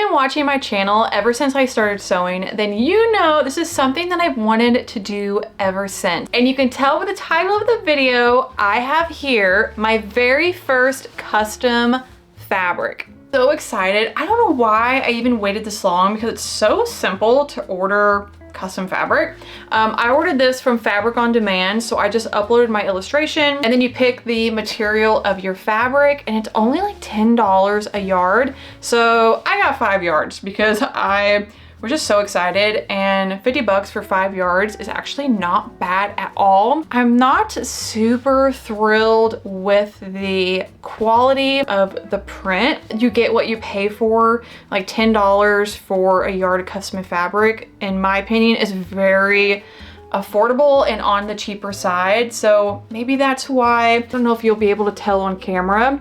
been watching my channel ever since I started sewing, then you know this is something that I've wanted to do ever since. And you can tell with the title of the video, I have here my very first custom fabric. So excited. I don't know why I even waited this long because it's so simple to order custom fabric. I ordered this from Fabric on Demand, so I just uploaded my illustration and then you pick the material of your fabric and it's only like $10 a yard. So I got 5 yards because I was just so excited, and 50 bucks for 5 yards is actually not bad at all. I'm not super thrilled with the quality of the print. You get what you pay for. Like $10 for a yard of custom fabric, in my opinion, is very affordable and on the cheaper side. So maybe that's why. I don't know if you'll be able to tell on camera.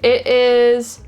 It is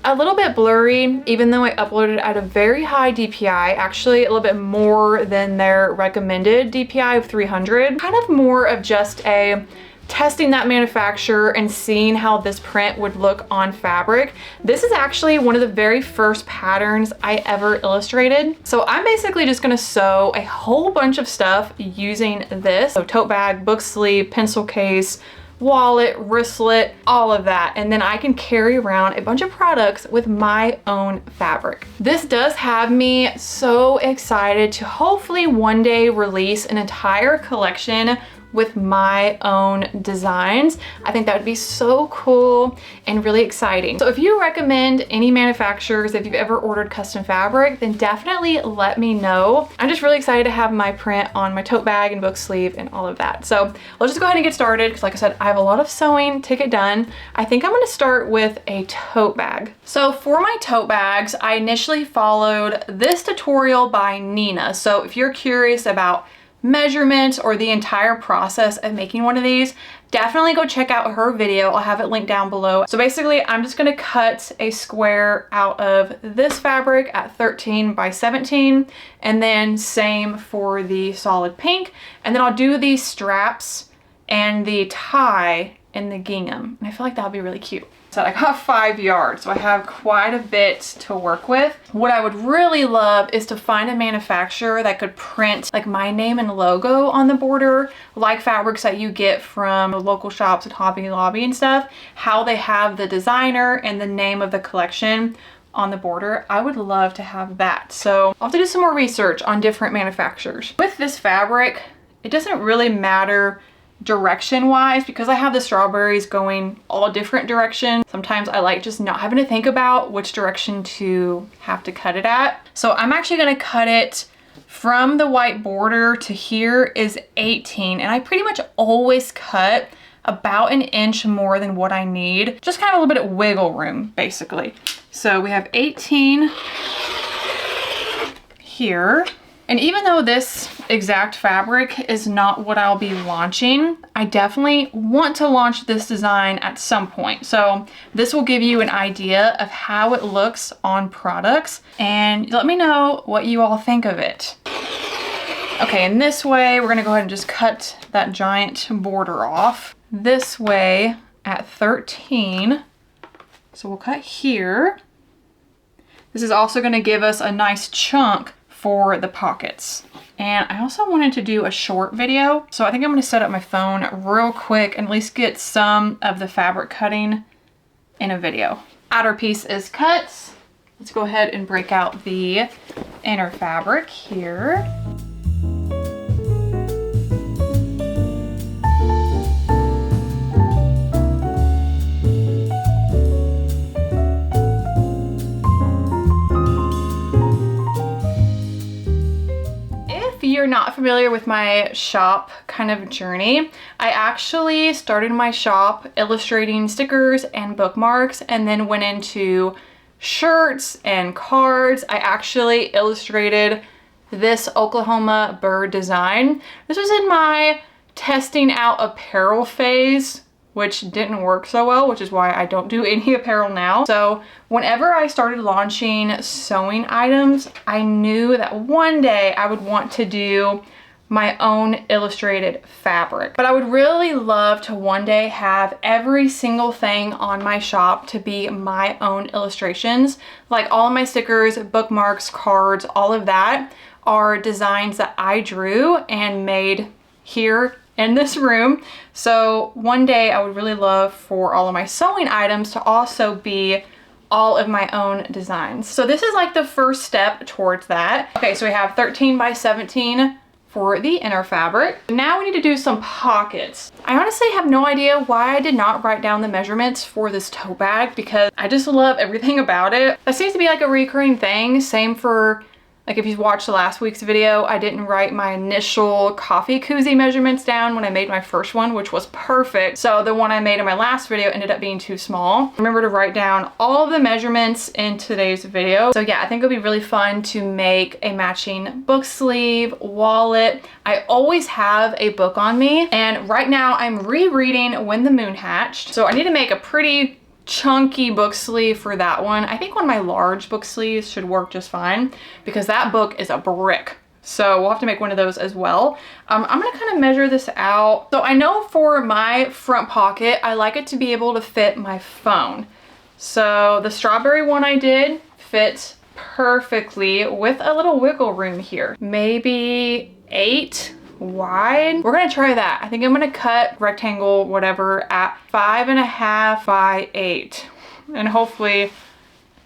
a little bit blurry, even though I uploaded at a very high DPI, actually a little bit more than their recommended DPI of 300. Kind of more of just a testing that manufacturer and seeing how this print would look on fabric. This is actually one of the very first patterns I ever illustrated. So I'm basically just gonna sew a whole bunch of stuff using this. So tote bag, book sleeve, pencil case, wallet, wristlet, all of that. And then I can carry around a bunch of products with my own fabric. This does have me so excited to hopefully one day release an entire collection with my own designs. I think that would be so cool and really exciting. So if you recommend any manufacturers, if you've ever ordered custom fabric, then definitely let me know. I'm just really excited to have my print on my tote bag and book sleeve and all of that. So let's just go ahead and get started, because like I said, I have a lot of sewing to get done. I think I'm gonna start with a tote bag. So for my tote bags, I initially followed this tutorial by Nina. So if you're curious about measurements or the entire process of making one of these, definitely go check out her video. I'll have it linked down below. So basically, I'm just gonna cut a square out of this fabric at 13 by 17, and then same for the solid pink. And then I'll do these straps and the tie in the gingham. And I feel like that would be really cute. So I got 5 yards, so I have quite a bit to work with. What I would really love is to find a manufacturer that could print like my name and logo on the border, like fabrics that you get from local shops at Hobby Lobby and stuff, how they have the designer and the name of the collection on the border. I would love to have that. So I'll have to do some more research on different manufacturers. With this fabric, it doesn't really matter direction wise, because I have the strawberries going all different directions. Sometimes I like just not having to think about which direction to have to cut it at. So I'm actually going to cut it from the white border to here is 18, and I pretty much always cut about 1 inch more than what I need. Just kind of a little bit of wiggle room, basically. So we have 18 here. And even though this exact fabric is not what I'll be launching, I definitely want to launch this design at some point. So this will give you an idea of how it looks on products, and let me know what you all think of it. Okay, and this way, we're gonna go ahead and just cut that giant border off. This way at 13. So we'll cut here. This is also gonna give us a nice chunk for the pockets. And I also wanted to do a short video, so I think I'm gonna set up my phone real quick and at least get some of the fabric cutting in a video. Outer piece is cut. Let's go ahead and break out the inner fabric here. If you're not familiar with my shop kind of journey, I actually started my shop illustrating stickers and bookmarks, and then went into shirts and cards. I actually illustrated this Oklahoma bird design. This was in my testing out apparel phase, which didn't work so well, which is why I don't do any apparel now. So whenever I started launching sewing items, I knew that one day I would want to do my own illustrated fabric. But I would really love to one day have every single thing on my shop to be my own illustrations. Like all of my stickers, bookmarks, cards, all of that are designs that I drew and made here in this room. So one day I would really love for all of my sewing items to also be all of my own designs. So this is like the first step towards that. Okay, so we have 13 by 17 for the inner fabric. Now we need to do some pockets. I honestly have no idea why I did not write down the measurements for this tote bag because I just love everything about it. That seems to be like a recurring thing. Same for, like if you watched last week's video, I didn't write my initial coffee koozie measurements down when I made my first one, which was perfect. So the one I made in my last video ended up being too small. Remember to write down all of the measurements in today's video. So yeah, I think it'll be really fun to make a matching book sleeve, wallet. I always have a book on me, and right now I'm rereading When the Moon Hatched. So I need to make a pretty chunky book sleeve for that one. I think one of my large book sleeves should work just fine because that book is a brick. So we'll have to make one of those as well. I'm gonna kind of measure this out. So I know for my front pocket, I like it to be able to fit my phone. So the strawberry one I did fits perfectly with a little wiggle room here. Maybe 8 wide. We're gonna try that. I think I'm gonna cut rectangle, whatever, at 5.5 by 8. And hopefully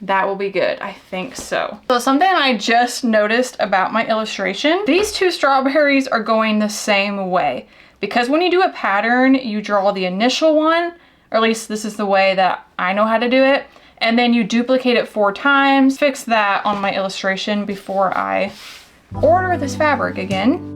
that will be good. I think so. So something I just noticed about my illustration, these two strawberries are going the same way. Because when you do a pattern, you draw the initial one, or at least this is the way that I know how to do it. And then you duplicate it 4 times. Fix that on my illustration before I order this fabric again.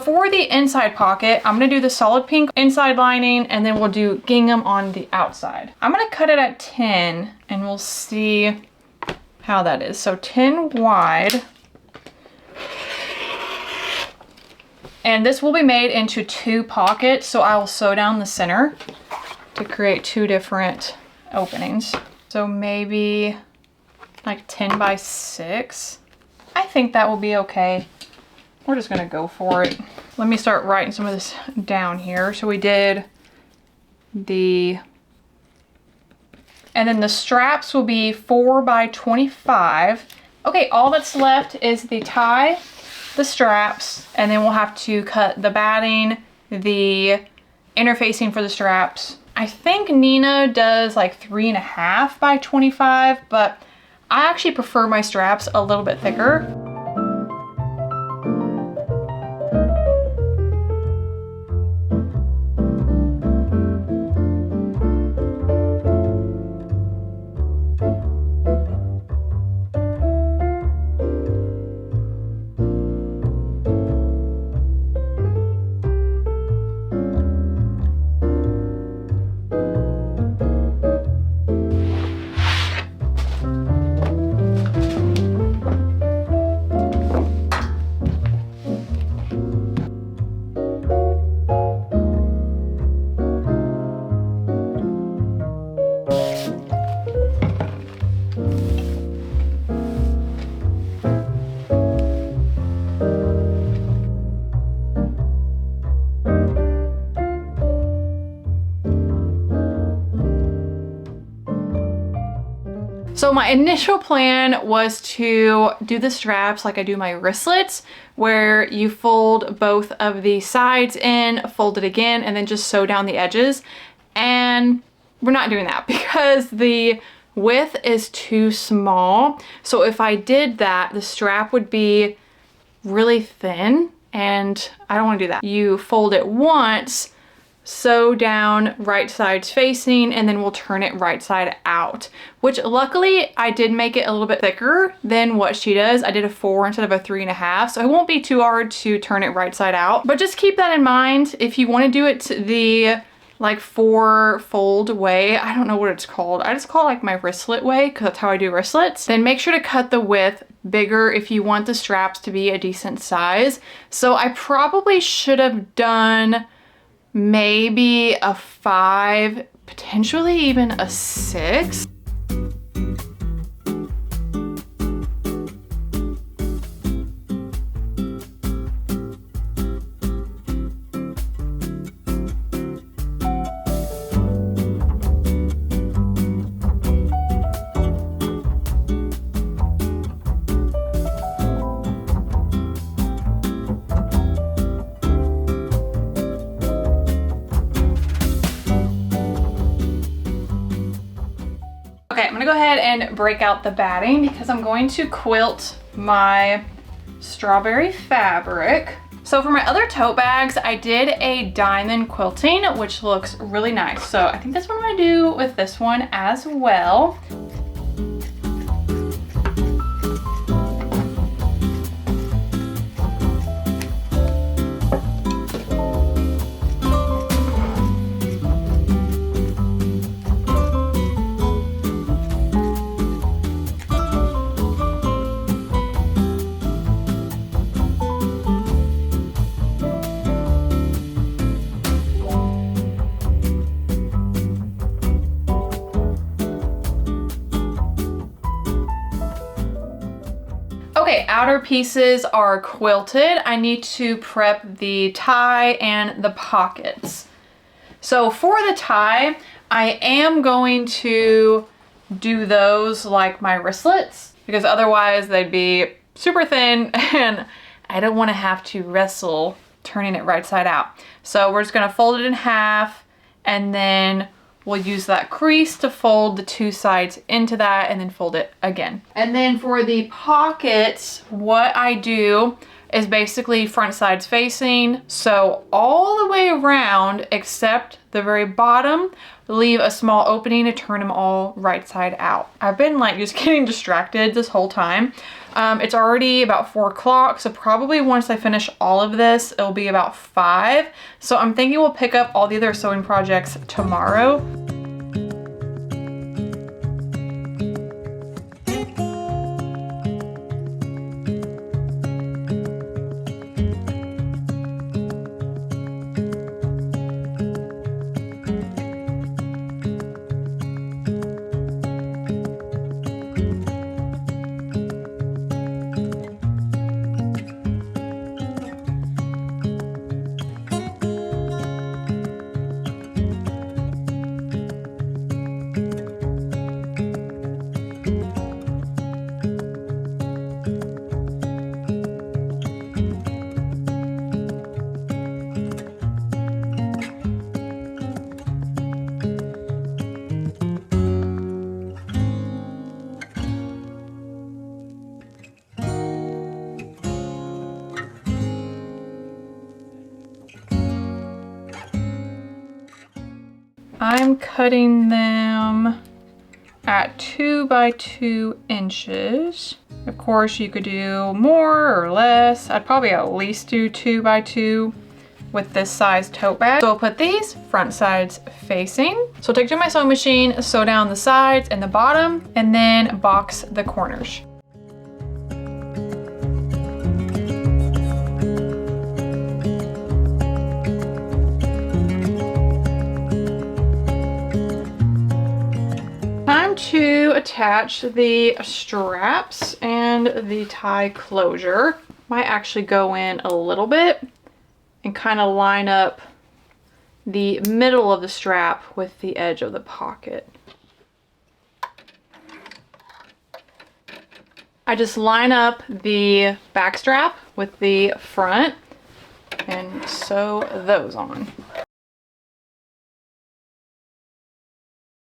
For the inside pocket, I'm gonna do the solid pink inside lining and then we'll do gingham on the outside. I'm gonna cut it at 10 and we'll see how that is. So 10 wide. And this will be made into 2 pockets, so I will sew down the center to create 2 different openings. So maybe like 10 by 6. I think that will be okay. We're just gonna go for it. Let me start writing some of this down here. So we did and then the straps will be 4 by 25. Okay, all that's left is the tie, the straps, and then we'll have to cut the batting, the interfacing for the straps. I think Nina does like 3.5 by 25, but I actually prefer my straps a little bit thicker. So my initial plan was to do the straps like I do my wristlets, where you fold both of the sides in, fold it again, and then just sew down the edges. And we're not doing that because the width is too small. So if I did that, the strap would be really thin, and I don't want to do that. You fold it once, sew down right sides facing, and then we'll turn it right side out, which luckily I did make it a little bit thicker than what she does. I did a 4 instead of a 3.5, so it won't be too hard to turn it right side out. But just keep that in mind if you want to do it the like 4 fold way. I don't know what it's called. I just call it like my wristlet way because that's how I do wristlets. Then make sure to cut the width bigger if you want the straps to be a decent size. So I probably should have done maybe a 5, potentially even a 6. Okay, I'm gonna go ahead and break out the batting because I'm going to quilt my strawberry fabric. So for my other tote bags, I did a diamond quilting, which looks really nice. So I think that's what I'm gonna do with this one as well. Okay, outer pieces are quilted. I need to prep the tie and the pockets. So for the tie, I am going to do those like my wristlets because otherwise they'd be super thin and I don't want to have to wrestle turning it right side out. So we're just gonna fold it in half and then we'll use that crease to fold the 2 sides into that and then fold it again. And then for the pockets, what I do is basically front sides facing. So all the way around except the very bottom, leave a small opening to turn them all right side out. I've been like just getting distracted this whole time. It's already about 4 o'clock, so probably once I finish all of this, it'll be about 5. So I'm thinking we'll pick up all the other sewing projects tomorrow. I'm cutting them at 2 by 2 inches. Of course, you could do more or less. I'd probably at least do 2 by 2 with this size tote bag. So I'll put these front sides facing. So I'll take to my sewing machine, sew down the sides and the bottom, and then box the corners. Time to attach the straps and the tie closure. Might actually go in a little bit and kind of line up the middle of the strap with the edge of the pocket. I just line up the back strap with the front and sew those on.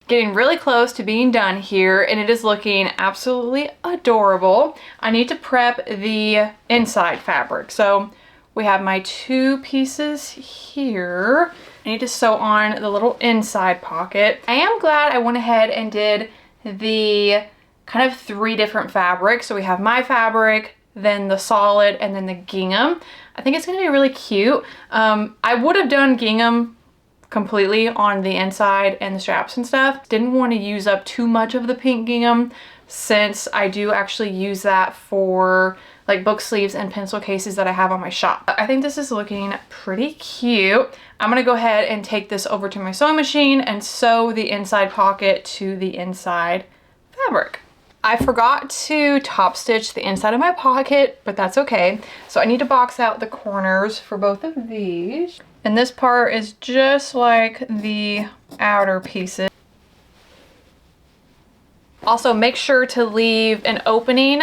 Getting really close to being done here and it is looking absolutely adorable. I need to prep the inside fabric. So we have my 2 pieces here. I need to sew on the little inside pocket. I am glad I went ahead and did the kind of 3 different fabrics. So we have my fabric, then the solid, and then the gingham. I think it's gonna be really cute. I would have done gingham completely on the inside and the straps and stuff. Didn't want to use up too much of the pink gingham, since I do actually use that for like book sleeves and pencil cases that I have on my shop. I think this is looking pretty cute. I'm gonna go ahead and take this over to my sewing machine and sew the inside pocket to the inside fabric. I forgot to top stitch the inside of my pocket, but that's okay. So I need to box out the corners for both of these. And this part is just like the outer pieces. Also, make sure to leave an opening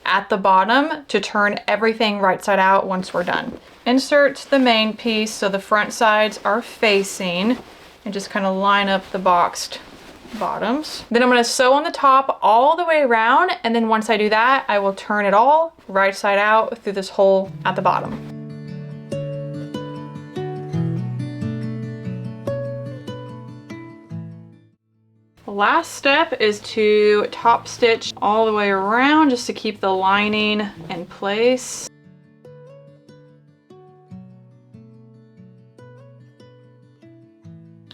at the bottom to turn everything right side out once we're done. Insert the main piece so the front sides are facing and just kind of line up the boxed bottoms. Then I'm going to sew on the top all the way around, and then once I do that, I will turn it all right side out through this hole at the bottom. The last step is to top stitch all the way around just to keep the lining in place.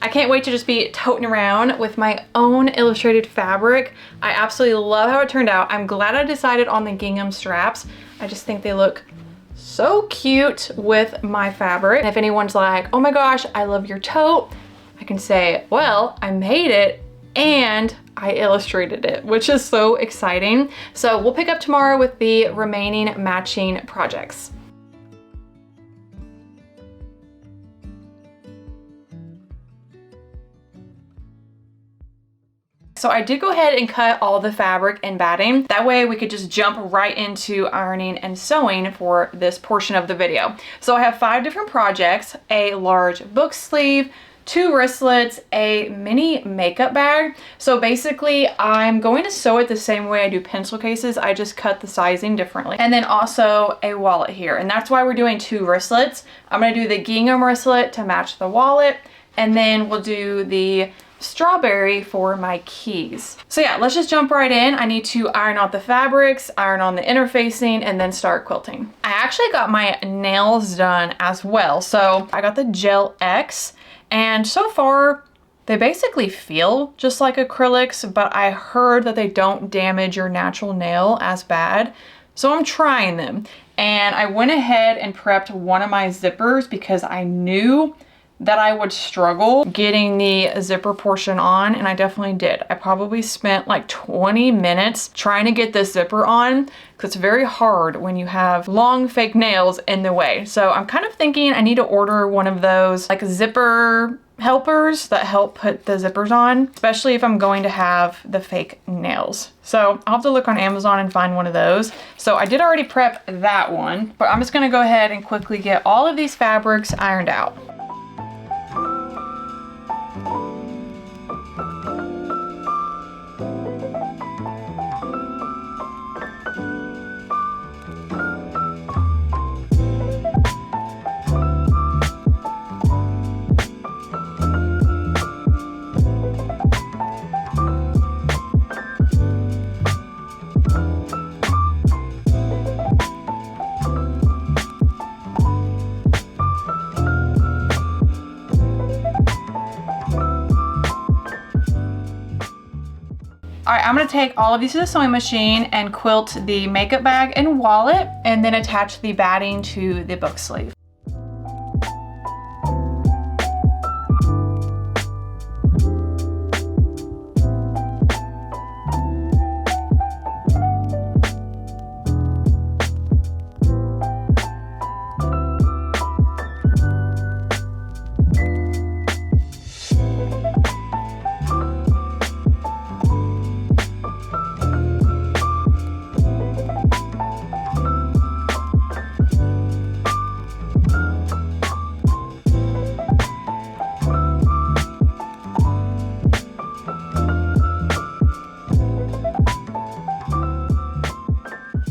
I can't wait to just be toting around with my own illustrated fabric. I absolutely love how it turned out. I'm glad I decided on the gingham straps. I just think they look so cute with my fabric. And if anyone's like, oh my gosh, I love your tote, I can say, well, I made it and I illustrated it, which is so exciting. So we'll pick up tomorrow with the remaining matching projects. So I did go ahead and cut all the fabric and batting. That way we could just jump right into ironing and sewing for this portion of the video. So I have 5 different projects: a large book sleeve, 2 wristlets, a mini makeup bag. So basically I'm going to sew it the same way I do pencil cases. I just cut the sizing differently. And then also a wallet here. And that's why we're doing 2 wristlets. I'm going to do the gingham wristlet to match the wallet. And then we'll do the strawberry for my keys. So yeah, let's just jump right in. I need to iron out the fabrics, iron on the interfacing, and then start quilting. I actually got my nails done as well. So I got the Gel X, and so far they basically feel just like acrylics, but I heard that they don't damage your natural nail as bad. So I'm trying them. And I went ahead and prepped one of my zippers because I knew that I would struggle getting the zipper portion on, and I definitely did. I probably spent like 20 minutes trying to get this zipper on because it's very hard when you have long fake nails in the way. So I'm kind of thinking I need to order one of those like zipper helpers that help put the zippers on, especially if I'm going to have the fake nails. So I'll have to look on Amazon and find one of those. So I did already prep that one, but I'm just gonna go ahead and quickly get all of these fabrics ironed out. All right, I'm gonna take all of these to the sewing machine and quilt the makeup bag and wallet, and then attach the batting to the book sleeve.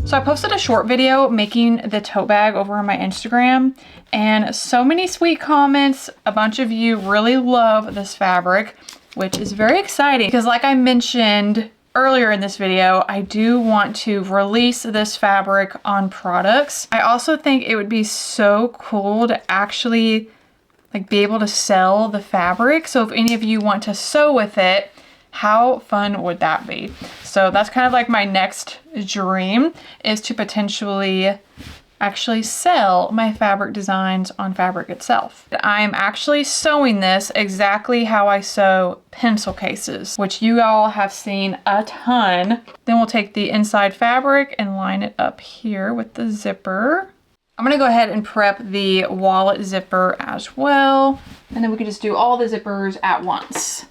So I posted a short video making the tote bag over on my Instagram, and so many sweet comments. A bunch of you really love this fabric, which is very exciting because, like I mentioned earlier in this video, I do want to release this fabric on products. I also think it would be so cool to actually like be able to sell the fabric. So if any of you want to sew with it, How fun would that be? So that's kind of like my next dream, is to potentially actually sell my fabric designs on Fabric itself. I'm actually sewing this exactly how I sew pencil cases, which you all have seen a ton. Then we'll take the inside fabric and line it up here with the zipper. I'm gonna go ahead and prep the wallet zipper as well, and then we can just do all the zippers at once.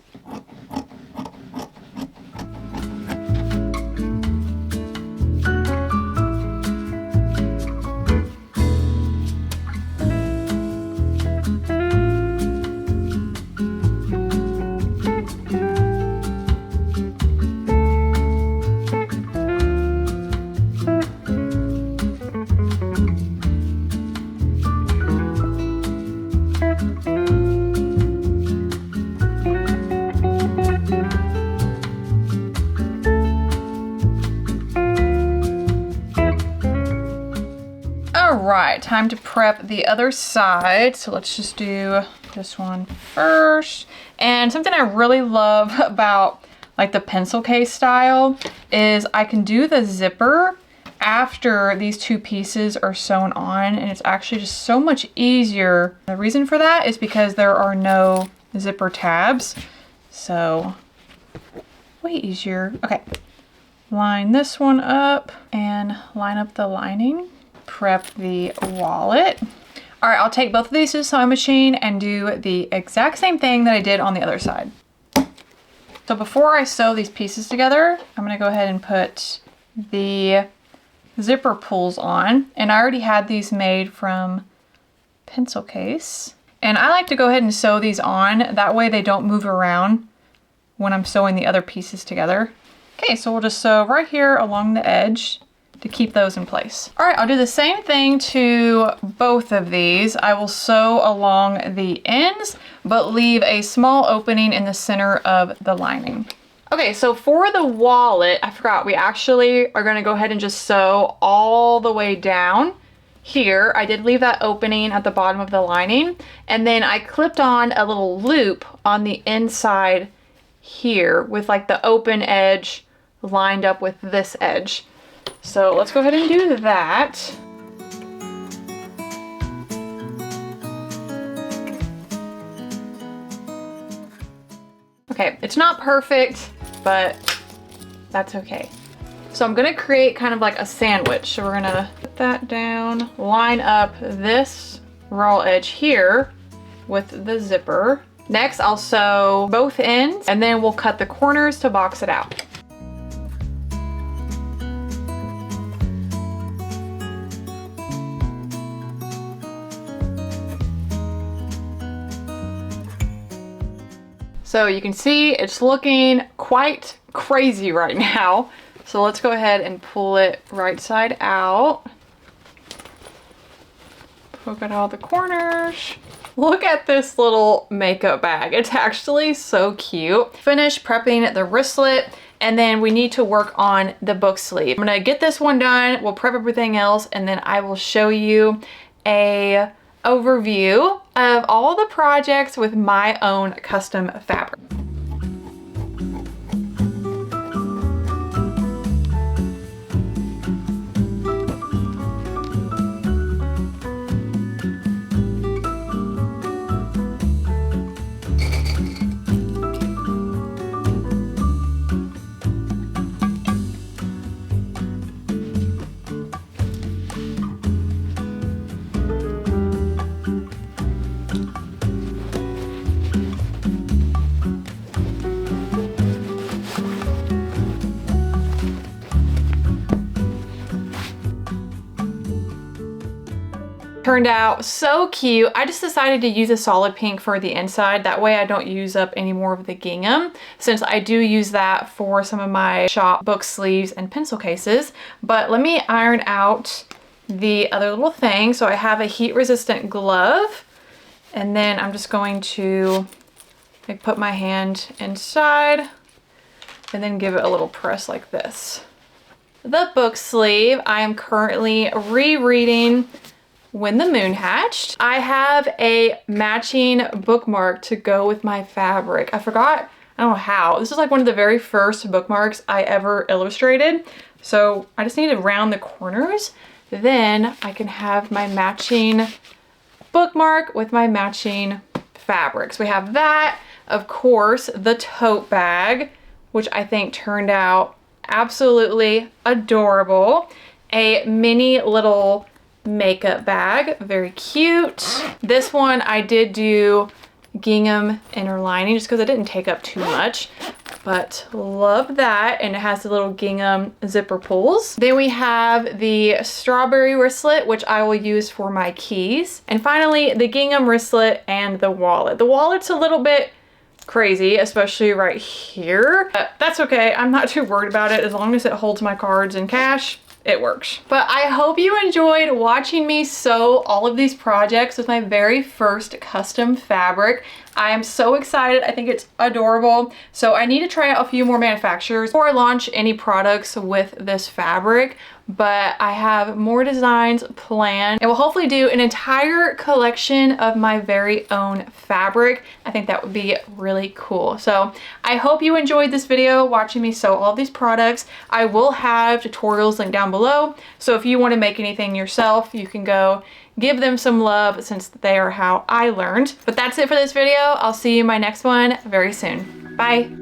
Alright, time to prep the other side. So let's just do this one first. And something I really love about like the pencil case style is I can do the zipper after these two pieces are sewn on, and it's actually just so much easier. The reason for that is because there are no zipper tabs. So way easier. Okay, line this one up and line up the lining. Prep the wallet. All right, I'll take both of these to the sewing machine and do the exact same thing that I did on the other side. So before I sew these pieces together, I'm gonna go ahead and put the zipper pulls on. And I already had these made from pencil case. And I like to go ahead and sew these on. That way they don't move around when I'm sewing the other pieces together. Okay, so we'll just sew right here along the edge to keep those in place. All right, I'll do the same thing to both of these. I will sew along the ends, but leave a small opening in the center of the lining. Okay, so for the wallet, I forgot, we actually are gonna go ahead and just sew all the way down here. I did leave that opening at the bottom of the lining, and then I clipped on a little loop on the inside here with like the open edge lined up with this edge. So let's go ahead and do that. Okay, it's not perfect, but that's okay. So I'm gonna create kind of like a sandwich. So we're gonna put that down, line up this raw edge here with the zipper. Next, I'll sew both ends, and then we'll cut the corners to box it out. So you can see it's looking quite crazy right now. So let's go ahead and pull it right side out. Poke at all the corners. Look at this little makeup bag. It's actually so cute. Finish prepping the wristlet, and then we need to work on the book sleeve. I'm gonna get this one done, we'll prep everything else, and then I will show you a overview of all the projects with my own custom fabric. Turned out so cute. I just decided to use a solid pink for the inside. That way I don't use up any more of the gingham, since I do use that for some of my shop book sleeves and pencil cases. But let me iron out the other little thing. So I have a heat resistant glove, and then I'm just going to like put my hand inside and then give it a little press like this. The book sleeve, I am currently rereading When the Moon Hatched. I have a matching bookmark to go with my fabric. I I don't know how. This is like one of the very first bookmarks I ever illustrated. So I just need to round the corners. Then I can have my matching bookmark with my matching fabrics. We have that, of course, the tote bag, which I think turned out absolutely adorable. A mini little makeup bag, very cute. This one I did do gingham inner lining just because it didn't take up too much, but love that. And it has the little gingham zipper pulls. Then we have the strawberry wristlet, which I will use for my keys. And finally, the gingham wristlet and the wallet. The wallet's a little bit crazy, especially right here, but that's okay. I'm not too worried about it. As long as it holds my cards and cash, it works. But I hope you enjoyed watching me sew all of these projects with my very first custom fabric. I am so excited. I think it's adorable. So I need to try out a few more manufacturers before I launch any products with this fabric, but I have more designs planned and we'll hopefully do an entire collection of my very own fabric. I think that would be really cool. So I hope you enjoyed this video watching me sew all these products. I will have tutorials linked down below. So if you want to make anything yourself, you can go give them some love since they are how I learned. But that's it for this video. I'll see you in my next one very soon. Bye.